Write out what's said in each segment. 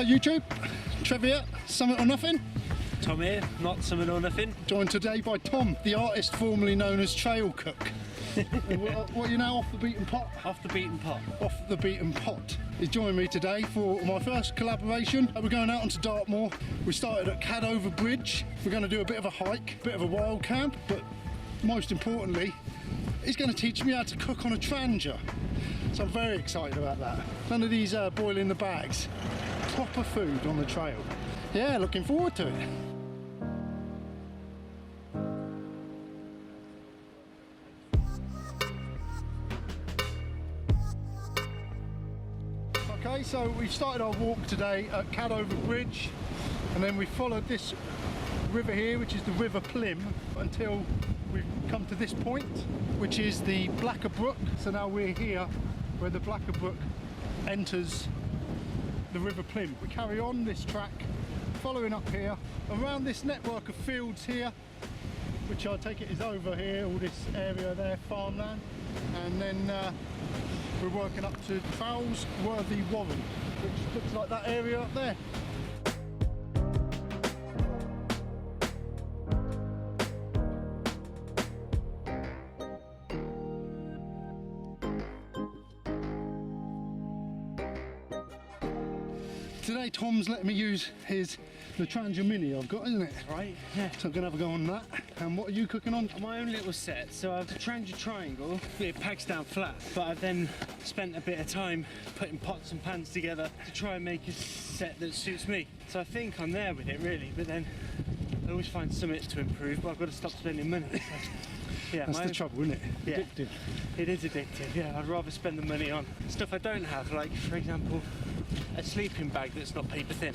YouTube, Trev here, Summit or Nothing. Thom here, not Summit or Nothing. Joined today by Thom, the artist formerly known as Trail Cook. What are you now, off the beaten pot? Off the beaten pot. Off the beaten pot. He's joining me today for my first collaboration. We're going out onto Dartmoor. We started at Calzone Bridge. We're going to do a bit of a hike, a bit of a wild camp, but most importantly, he's going to teach me how to cook on a Trangia. So I'm very excited about that. None of these boil in the bags. Proper food on the trail. Yeah, looking forward to it. Okay, so we've started our walk today at Calzone Bridge, and then we followed this river here, which is the River Plym, until we've come to this point, which is the Blacker Brook. So now we're here where the Blacker Brook enters the River Plym. We carry on this track, following up here, around this network of fields here, which I take it is over here, all this area there, farmland, and then we're working up to Trowsworthy Warren, which looks like that area up there. Today Thom's letting me use the Trangia Mini I've got, isn't it? That's right, yeah. So I'm going to have a go on that. And what are you cooking on? My own little set. So I've the Trangia triangle. It packs down flat, but I've then spent a bit of time putting pots and pans together to try and make a set that suits me. So I think I'm there with it really, but then I always find something to improve, but I've got to stop spending money. So, yeah, that's the trouble, isn't it? Yeah, addictive. It is addictive, yeah. I'd rather spend the money on stuff I don't have, like, for example, a sleeping bag that's not paper thin.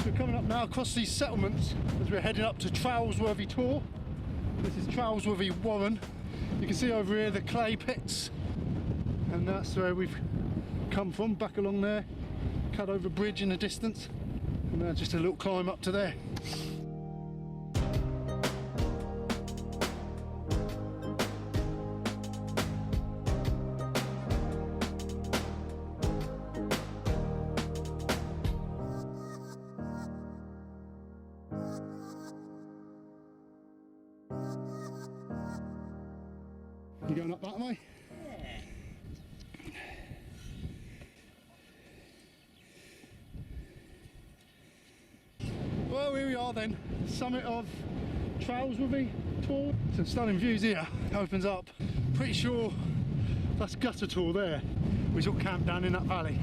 We're coming up now across these settlements as we're heading up to Trowsworthy Tor. This is Trowsworthy Warren. You can see over here the clay pits, and that's where we've come from, back along there, cut over bridge in the distance, and now just a little climb up to there. You going up that way? Yeah. Well, here we are then, summit of Trowsworthy Tor. Some stunning views here. It opens up. Pretty sure that's Gutter Tor there. We sort of camped down in that valley.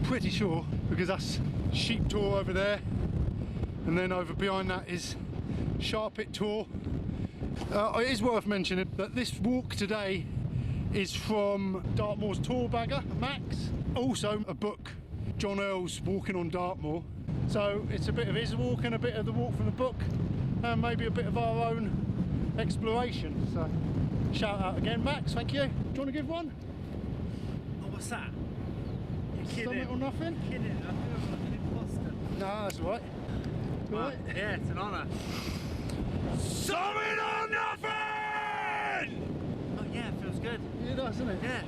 Pretty sure, because that's Sheep Tor over there, and then over behind that is Sharpit Tor. It is worth mentioning that this walk today is from Dartmoor's tour bagger, Max. Also a book, John Earl's Walking on Dartmoor. So it's a bit of his walk and a bit of the walk from the book, and maybe a bit of our own exploration. So shout out again, Max, thank you. Do you want to give one? Oh, what's that? You're kidding. Summit or Nothing? You're kidding. I feel like an imposter. No, that's all right. All right. Yeah, it's an honour. Summit or Nothing! Oh yeah, it feels good. It does, doesn't it? Yeah.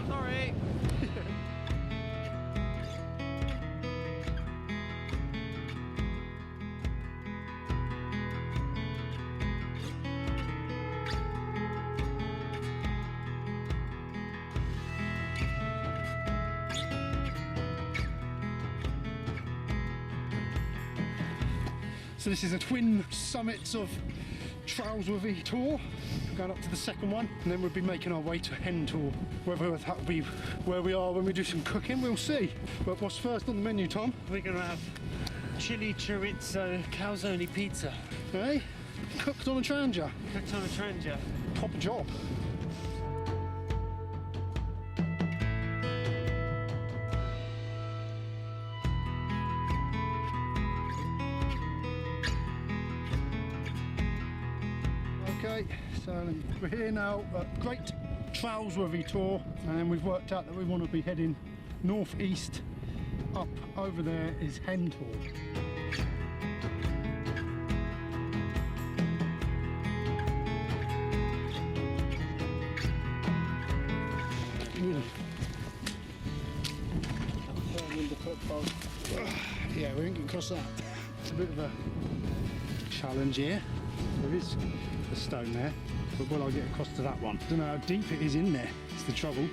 Sorry. So this is a twin summits of Trowsworthy Tor. Going up to the second one, and then we'll be making our way to Hen Tor. Whether that will be where we are when we do some cooking, we'll see. But what's first on the menu, Thom? We're gonna have Chilli, Chorizo, Calzone Pizza. Hey, cooked on a Trangia. Cooked on a Trangia. Proper job. Okay, so we're here now at Great Trowsworthy tour, and then we've worked out that we want to be heading northeast. Up over there is Hen Tour. Yeah, we ain't getting across that. It's a bit of a challenge here. There is a stone there, but will I get across to that one? I don't know how deep it is in there. It's the trouble.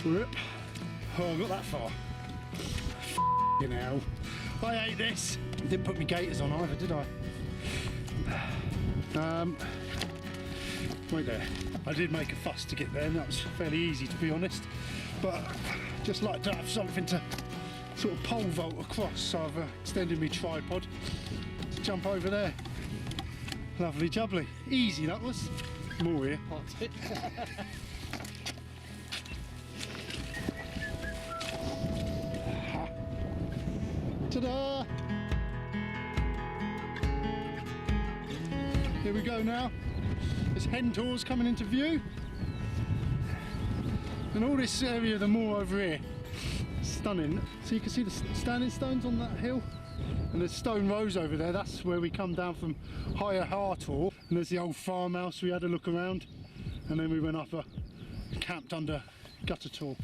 Rip. Oh, I got that far. F***ing hell. I hate this. Didn't put my gaiters on either, did I? Wait there. I did make a fuss to get there, and that was fairly easy, to be honest. But just like to have something to sort of pole vault across, so I've extended my tripod to jump over there. Lovely jubbly. Easy that was. More here. Ta-da! Here we go now. This Hen Tour's coming into view. And all this area of the moor over here, stunning. So you can see the standing stones on that hill, and there's stone rows over there. That's where we come down from Higher Hartor. And there's the old farmhouse. We had a look around, and then we went up, camped under Gutter Tor.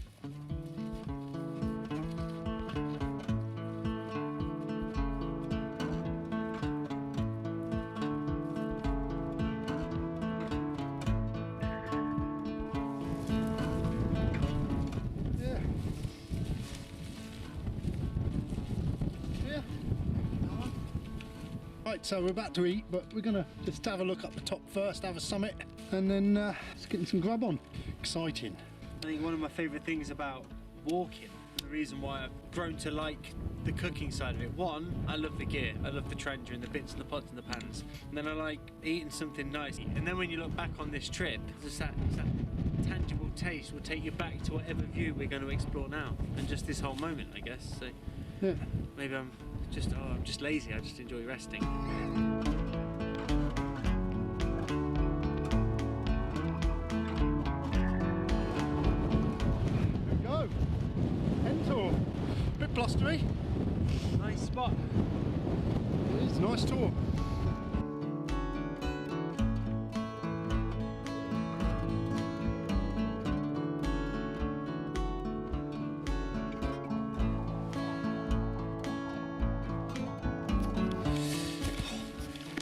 Right, so we're about to eat, but we're gonna just have a look up the top first, have a summit, and then just getting some grub on. Exciting. I think one of my favourite things about walking, the reason why I've grown to like the cooking side of it, one, I love the gear, I love the Trangia and the bits and the pots and the pans, and then I like eating something nice. And then when you look back on this trip, just that tangible taste will take you back to whatever view we're going to explore now, and just this whole moment, I guess. So yeah, maybe I'm just lazy, I just enjoy resting. There we go. Hen Tour. Bit blustery. Nice spot. It is a nice tour.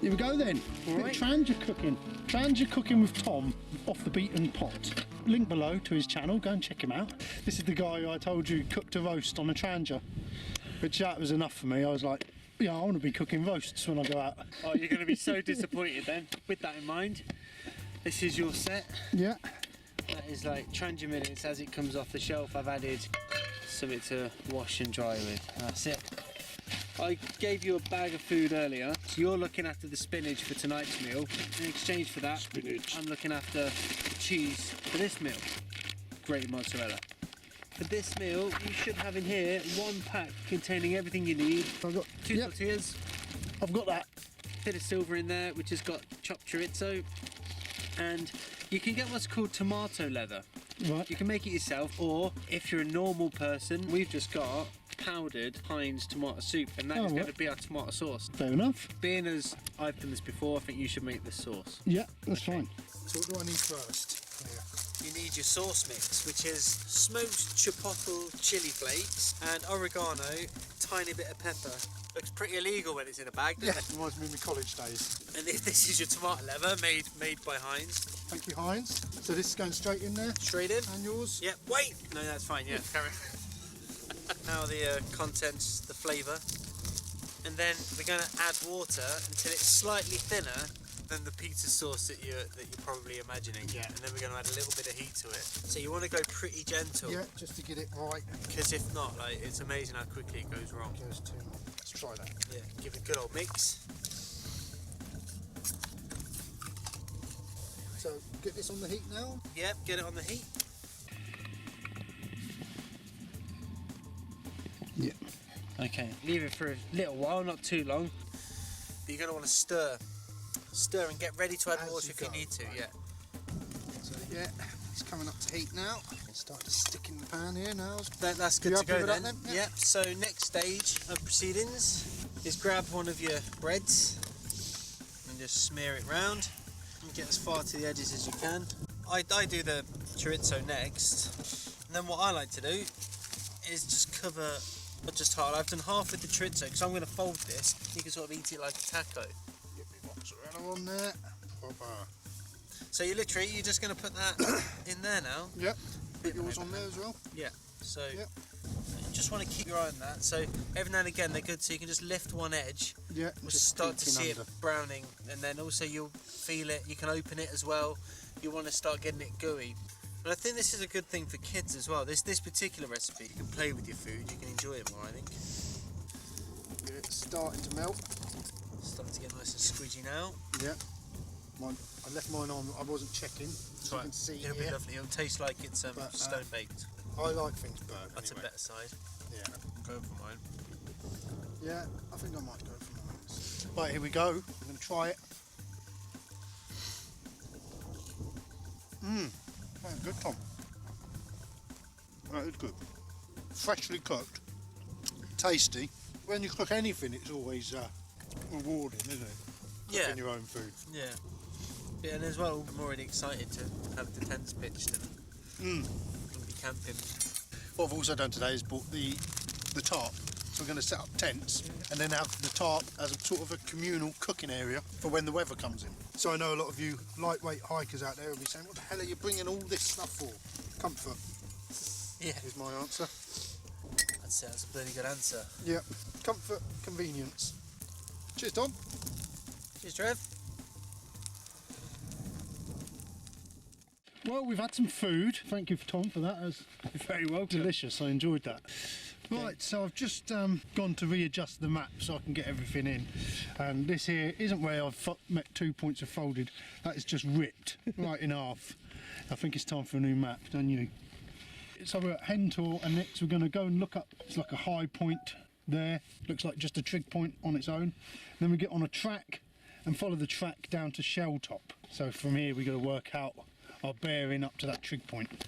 Here we go then. Right. Trangia cooking. Trangia cooking with Thom, off the beaten pot. Link below to his channel, go and check him out. This is the guy who I told you cooked a roast on a Trangia, which that was enough for me. I was like, yeah, I want to be cooking roasts when I go out. Oh, you're going to be so disappointed then. With that in mind, this is your set. Yeah. That is like Trangia minutes as it comes off the shelf. I've added something to wash and dry with. That's it. I gave you a bag of food earlier, so you're looking after the spinach for tonight's meal. In exchange for that, I'm looking after the cheese for this meal. Grated mozzarella. For this meal, you should have in here one pack containing everything you need. I've got two tortillas. I've got that. Bit of silver in there, which has got chopped chorizo. And you can get what's called tomato leather. Right. You can make it yourself, or if you're a normal person, we've just got powdered Heinz tomato soup, and that is going to be our tomato sauce. Fair enough. Being as I've done this before, I think you should make this sauce. Yeah, that's fine. So what do I need first? You need your sauce mix, which is smoked chipotle chili flakes and oregano, tiny bit of pepper. Looks pretty illegal when it's in a bag, doesn't it? Reminds me of my college days. And this is your tomato leather, made by Heinz. Thank you, Heinz. So this is going straight in there. Straight in. And yours? Yep. Wait. No, that's fine. Yeah. Carry on. Now the contents, the flavour, and then we're going to add water until it's slightly thinner than the pizza sauce that you're probably imagining. Yeah. And then we're going to add a little bit of heat to it. So you want to go pretty gentle. Yeah, just to get it right. Because if not, like, it's amazing how quickly it goes wrong. It goes too long. Let's try that. Yeah. Give it a good old mix. So get this on the heat now. Yep. Get it on the heat. Yeah. Okay. Leave it for a little while, not too long. But you're going to want to stir and get ready to add As water you if you go, need to. right. Yeah. So Yeah, it's coming up to heat now. It's starting to stick in the pan here now. That's good You to happy go with then. that then? Yep. So next stage of proceedings is grab one of your breads and just smear it round and get as far to the edges as you can. I do the chorizo next, and then what I like to do is just cover, or just half. I've done half with the chorizo because I'm going to fold this. You can sort of eat it like a taco. Get my mozzarella on there. So you're just going to put that in there now. Yep. Put yours on there as well. Yeah. So Yep. you just want to keep your eye on that. So every now and again they're good. So you can just lift one edge. Yeah. We'll start to see it browning, and then also you'll feel it. You can open it as well. You want to start getting it gooey. But I think this is a good thing for kids as well. This particular recipe, you can play with your food. You can enjoy it more, I think. It's starting to melt. Starting to get nice and squidgy now. Yeah. I left mine on. I wasn't checking. So you can see It'll be lovely. It'll taste like it's But, stone baked. I like things burnt. That's anyway. a better side. Yeah. I'm going for mine. Yeah, I think I might go for mine. Right, here we go. I'm going to try it. That's good, Tom. That is good. Freshly cooked. Tasty. When you cook anything, it's always rewarding, isn't it? Yeah. Cooking your own food. Yeah. Yeah, and as well, I'm already excited to have the tents pitched and be camping. What I've also done today is bought the tarp. So we're going to set up tents and then have the tarp as a sort of a communal cooking area for when the weather comes in. So I know a lot of you lightweight hikers out there will be saying, what the hell are you bringing all this stuff for? Comfort Yeah. is my answer. I'd say that's a bloody good answer. Yeah, comfort, convenience. Cheers, Tom. Cheers, Trev. Well, we've had some food. Thank you, Tom, for that. It was Very welcome. delicious. I enjoyed that. Right, so I've just gone to readjust the map so I can get everything in. And this here isn't where I've met 2 points of folded. That is just ripped right in half. I think it's time for a new map, don't you? So we're at Hentor, and next we're going to go and look up. It's like a high point there. Looks like just a trig point on its own. Then we get on a track and follow the track down to Shell Top. So from here we've got to work out our bearing up to that trig point.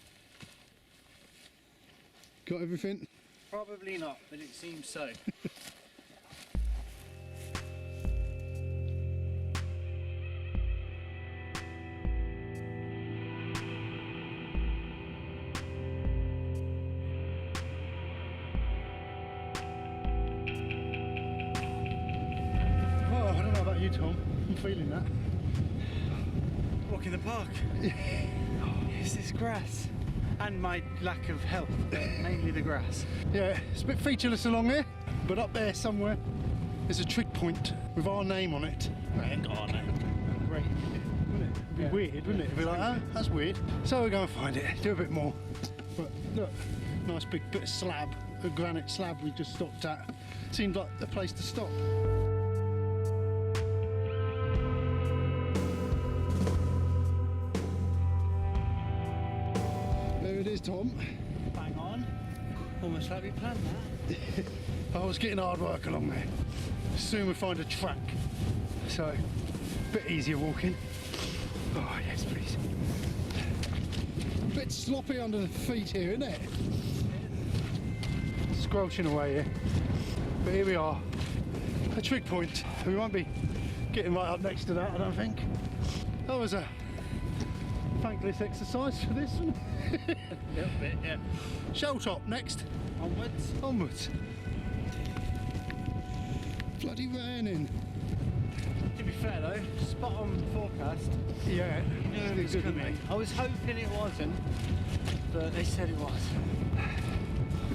Got everything? Probably not, but it seems so. Oh, I don't know about you, Tom. I'm feeling that. Walk in the park. It's this grass. And my lack of health, but mainly the grass. Yeah, it's a bit featureless along here, but up there somewhere there's a trig point with our name on it. I ain't got on it. Great, wouldn't it? It'd be weird, wouldn't it? It'd be like, oh, that's weird. So we're going to find it, do a bit more. But look, nice big bit of slab, a granite slab we just stopped at. Seemed like the place to stop. There it is, Tom. Bang on. Almost like we planned that. I was getting hard work along there. Soon we'll find a track. So, a bit easier walking. Oh, yes, please. A bit sloppy under the feet here, isn't it? Squelching away here. But here we are. A trig point. We won't be getting right up next to that, I don't think. That was a thankless exercise for this one. A little bit, yeah. Shell Top next. Onwards. Onwards. Bloody raining. To be fair though, spot on forecast. Yeah, You know it was coming. I was hoping it wasn't, but they said it was.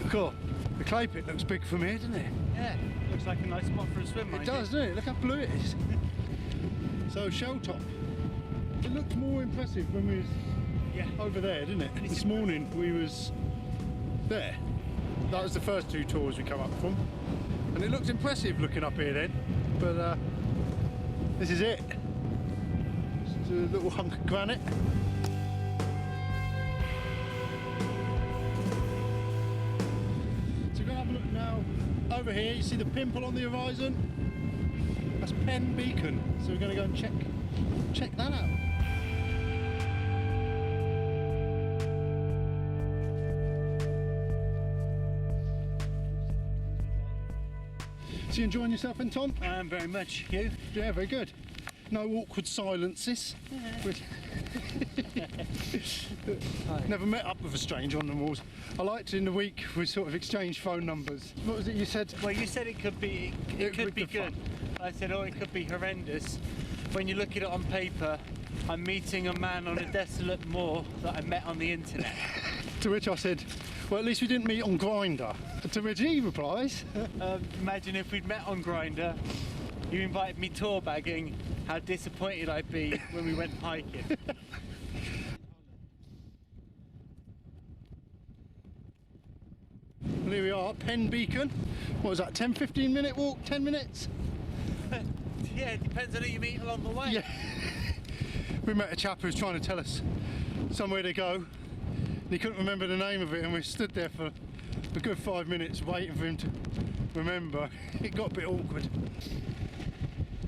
Cool. The clay pit looks big from here, doesn't it? Yeah, looks like a nice spot for a swim. It does, doesn't it? Look how blue it is. So Shell Top. It looked more impressive when we was over there, didn't it? And it's This morning we was there. That was the first two tours we come up from. And it looked impressive looking up here then. But this is it. Just a little hunk of granite. So we're going to have a look now. Over here you see the pimple on the horizon. That's Pen Beacon. So we're going to go and check that out. So you enjoying yourself then, Tom? I am very much. You? Yeah, very good. No awkward silences. Never met up with a stranger on the moors. I liked in the week we sort of exchanged phone numbers. What was it you said? Well, you said it could be good. fun. I said, oh, it could be horrendous. When you look at it on paper, I'm meeting a man on a desolate moor that I met on the internet. To which I said, well, at least we didn't meet on Grindr. To which he replies, Imagine if we'd met on Grindr, you invited me tour bagging, how disappointed I'd be when we went hiking. and here we are, Pen Beacon. What was that, 10-15 minute walk, 10 minutes? Yeah, it depends on who you meet along the way. Yeah. We met a chap who was trying to tell us somewhere to go. And he couldn't remember the name of it, and we stood there for a good 5 minutes waiting for him to remember. It got a bit awkward.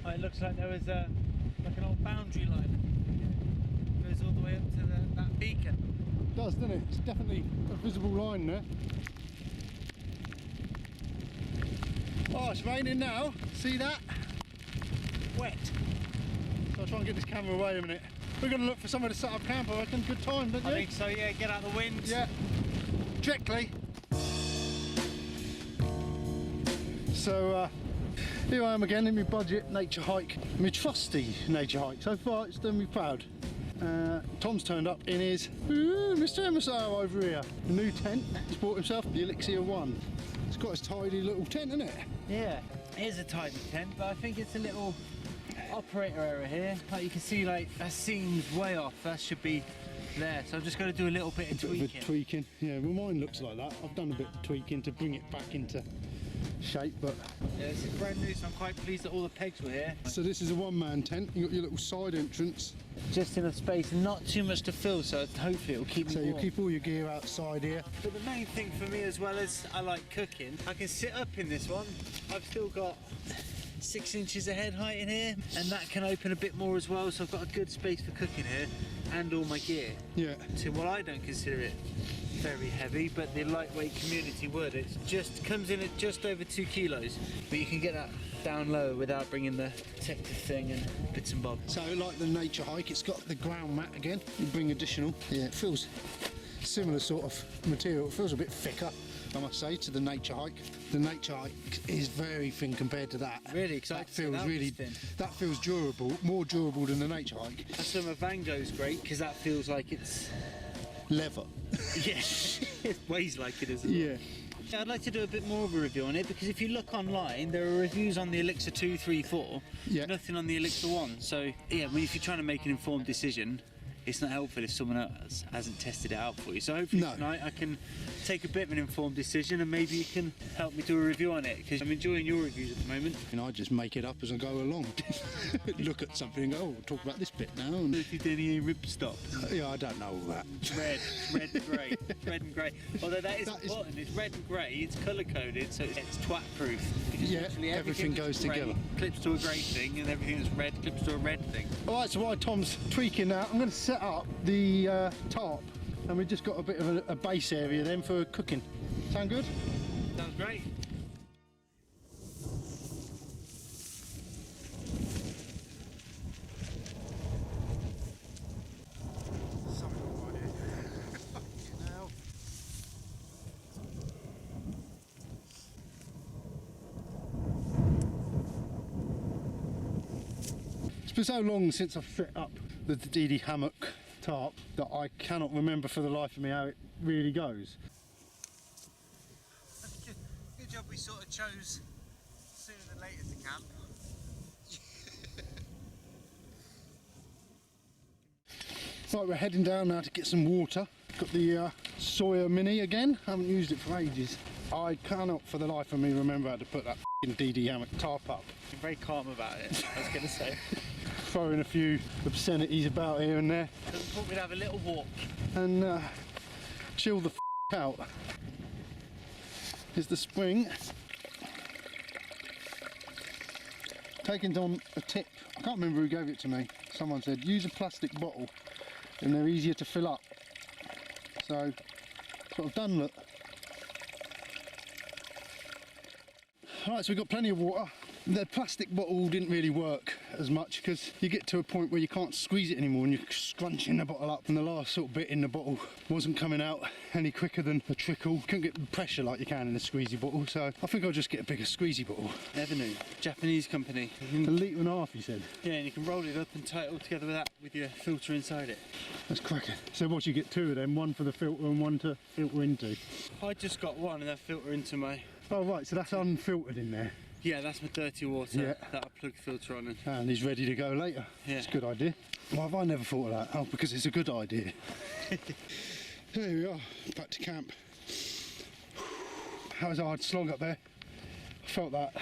Oh, it looks like there was like an old boundary line. It goes all the way up to that beacon. It does, doesn't it? It's definitely a visible line there. Oh, it's raining now. See that? Wet. So I'll try and get this camera away a minute. We're going to look for somewhere to set up camp, I reckon. Good time, don't you? I think so, yeah. Get out the wind. Yeah. Directly. So here I am again in my budget nature hike, my trusty nature hike. So far it's done me proud. Tom's turned up in his Mr. MSR over here. The new tent. He's bought himself the Elixir 1. It's got his tidy little tent, isn't it? Yeah, it is a tidy tent, but I think it's a little operator error here. Like you can see, like that seam's way off. That should be there. So I'm just going to do a little bit of tweaking. Yeah, well mine looks like that. I've done a bit of tweaking to bring it back into shape, but yeah, this is brand new, so I'm quite pleased that all the pegs were here. So this is a one-man tent. You got your little side entrance. Just enough space and not too much to fill, so hopefully it'll keep me So warm. you keep all your gear outside here. But the main thing for me as well is I like cooking. I can sit up in this one. I've still got 6 inches of head height in here, and that can open a bit more as well, so I've got a good space for cooking here and all my gear. Yeah. To what I don't consider it very heavy, but the lightweight community would. It just comes in at just over 2 kilos, but you can get that down low without bringing the protective thing and bits and bobs. So like the nature hike, it's got the ground mat again. You bring additional. Yeah, it feels similar sort of material. It feels a bit thicker, I must say, to the nature hike. The nature hike is very thin compared to that. Really? Because that feels really thin. That feels durable, more durable than the nature hike. Some of Van Gogh's great because that feels like it's leather. Yeah, it weighs like it, isn't it? Yeah. I'd like to do a bit more of a review on it, because if you look online, there are reviews on the Elixir 2, 3, 4, nothing on the Elixir 1. So yeah, I mean, if you're trying to make an informed decision, it's not helpful if someone else hasn't tested it out for you. So hopefully tonight I can take a bit of an informed decision, and maybe you can help me do a review on it, because I'm enjoying your reviews at the moment. And I just make it up as I go along. Look at something and go, oh, we'll talk about this bit now. And if you did any rib stop. Yeah, I don't know all that. Red and grey. Red and grey. Although that is important. It's red and grey, it's colour coded, so it's twat proof. Yeah, everything goes together. Clips to a grey thing, and everything that's red clips to a red thing. Alright, so while Tom's tweaking that, I'm going to set up the tarp, and we've just got a bit of a base area then for cooking. Sound good? Sounds great. It's been so long since I've set up the DD hammock tarp that I cannot remember for the life of me how it really goes. Good job we sort of chose sooner than later to camp. Right, we're heading down now to get some water. Got the Sawyer Mini again, haven't used it for ages. I cannot for the life of me remember how to put that f***ing DD hammock tarp up. You're very calm about it, I was going to say. Throwing a few obscenities about here and there. I thought we'd have a little walk. And chill the f*** out. Here's the spring. Taking on a tip, I can't remember who gave it to me. Someone said use a plastic bottle and they're easier to fill up. So that's what I've done, look. Alright, so we've got plenty of water. The plastic bottle didn't really work as much because you get to a point where you can't squeeze it anymore and you're scrunching the bottle up, and the last sort of bit in the bottle wasn't coming out any quicker than a trickle. Couldn't get the pressure like you can in a squeezy bottle, so I think I'll just get a bigger squeezy bottle. Never knew. Japanese company. A litre and a half, you said? Yeah, and you can roll it up and tie it all together with that, with your filter inside it. That's cracking. So what, you get two of them, one for the filter and one to filter into? I just got one and I filter into my... Oh right, so that's unfiltered in there. Yeah, that's my dirty water that I plug the filter on. And he's ready to go later. Yeah. It's a good idea. Why have I never thought of that? Oh, because it's a good idea. There we are, back to camp. That was a hard slog up there. I felt that.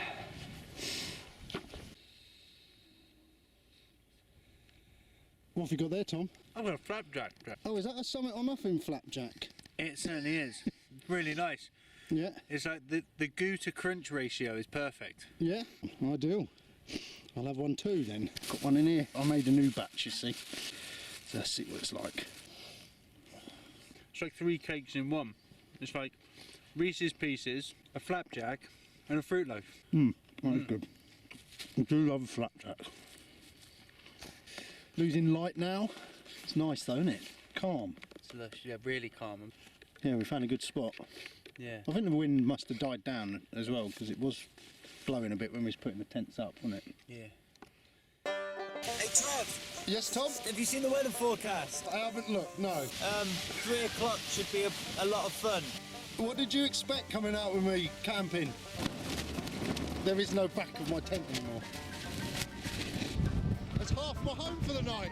What have you got there, Tom? I've got a flapjack. Oh, is that a Summit or Muffin flapjack? It certainly is. Really nice. Yeah. It's like the goo to crunch ratio is perfect. Yeah, ideal. I'll have one too then. Got one in here. I made a new batch, you see. So let's see what it's like. It's like 3 cakes in one. It's like Reese's Pieces, a flapjack, and a fruit loaf. That's good. I do love a flapjack. Losing light now. It's nice though, isn't it? Calm. It's lush, yeah, really calm. Yeah, we found a good spot. Yeah. I think the wind must have died down as well, because it was blowing a bit when we was putting the tents up, wasn't it? Yeah. Hey Trev, Yes, Tom? have you seen the weather forecast? I haven't looked, no. 3 o'clock should be a lot of fun. What did you expect coming out with me camping? There is no back of my tent anymore. That's half my home for the night.